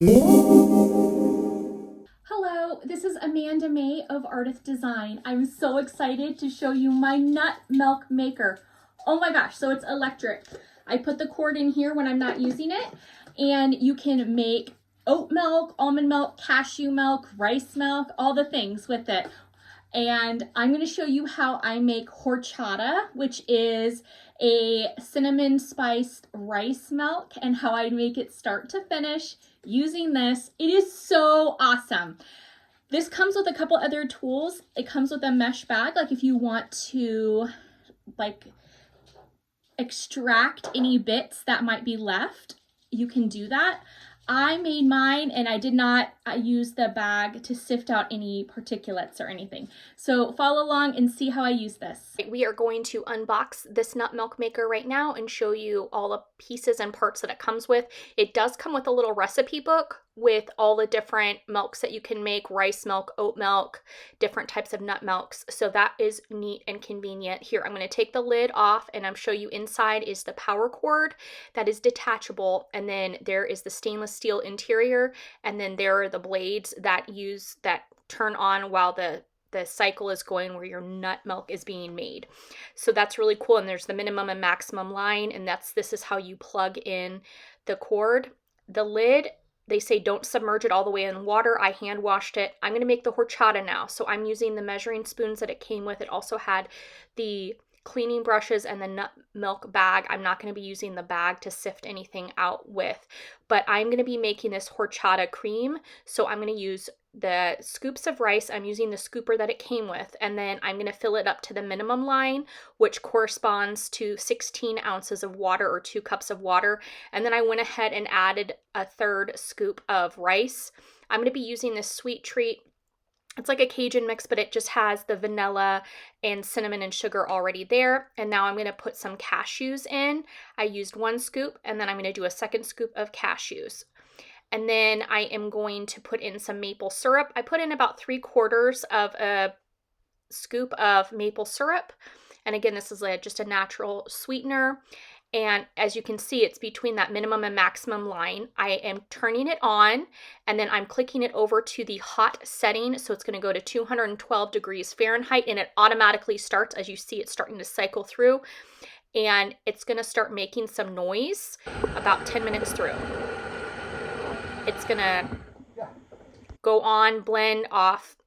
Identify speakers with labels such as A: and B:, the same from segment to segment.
A: Hello, this is Amanda May of Artist Design. I'm so excited to show you my nut milk maker. Oh my gosh, so it's electric. I put the cord in here when I'm not using it, and you can make oat milk, almond milk, cashew milk, rice milk, all the things with it. And I'm going to show you how I make horchata, which is a cinnamon spiced rice milk, and how I make it start to finish using this. It is so awesome. This comes with a couple other tools. It comes with a mesh bag, like if you want to extract any bits that might be left, you can do that. I made mine and I did not use the bag to sift out any particulates or anything. So follow along and see how I use this.
B: We are going to unbox this nut milk maker right now and show you all the pieces and parts that it comes with. It does come with a little recipe book with all the different milks that you can make: rice milk, oat milk, different types of nut milks. So that is neat and convenient. Here, I'm going to take the lid off and I'm show you inside is the power cord that is detachable, and then there is the stainless steel interior, and then there are the blades that turn on while the cycle is going where your nut milk is being made. So that's really cool. And there's the minimum and maximum line, and this is how you plug in the cord. The lid, they say don't submerge it all the way in water. I hand washed it. I'm going to make the horchata now. So I'm using the measuring spoons that it came with. It also had the cleaning brushes and the nut milk bag. I'm not going to be using the bag to sift anything out with, but I'm going to be making this horchata cream. So I'm going to use the scoops of rice. I'm using the scooper that it came with, and then I'm going to fill it up to the minimum line, which corresponds to 16 ounces of water or 2 cups of water. And then I went ahead and added a 1/3 scoop of rice. I'm going to be using this sweet treat. It's like a Cajun mix, but it just has the vanilla and cinnamon and sugar already there. And now I'm going to put some cashews in. I used 1 scoop, and then I'm going to do a 2nd scoop of cashews. And then I am going to put in some maple syrup. I put in about 3/4 of a scoop of maple syrup. And again, this is just a natural sweetener. And as you can see, it's between that minimum and maximum line. I am turning it on, and then I'm clicking it over to the hot setting. So it's going to go to 212 degrees Fahrenheit, and it automatically starts. As you see, it's starting to cycle through, and it's going to start making some noise about 10 minutes through. It's going to go on, blend off,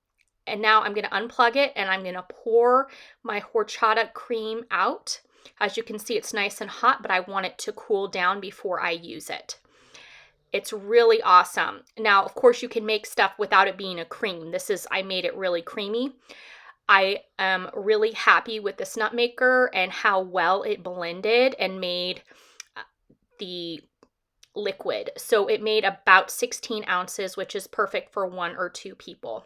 B: and now I'm going to unplug it, and I'm going to pour my horchata cream out. As you can see, it's nice and hot, but I want it to cool down before I use it. It's really awesome. Now, of course, you can make stuff without it being a cream. I made it really creamy. I am really happy with this nut maker and how well it blended and made the liquid. So it made about 16 ounces, which is perfect for 1 or 2 people.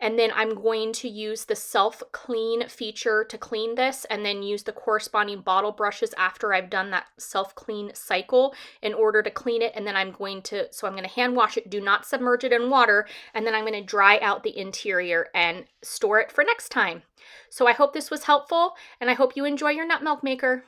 B: And then I'm going to use the self-clean feature to clean this, and then use the corresponding bottle brushes after I've done that self-clean cycle in order to clean it. And then I'm going to hand wash it. Do not submerge it in water. And then I'm going to dry out the interior and store it for next time. So I hope this was helpful, and I hope you enjoy your nut milk maker.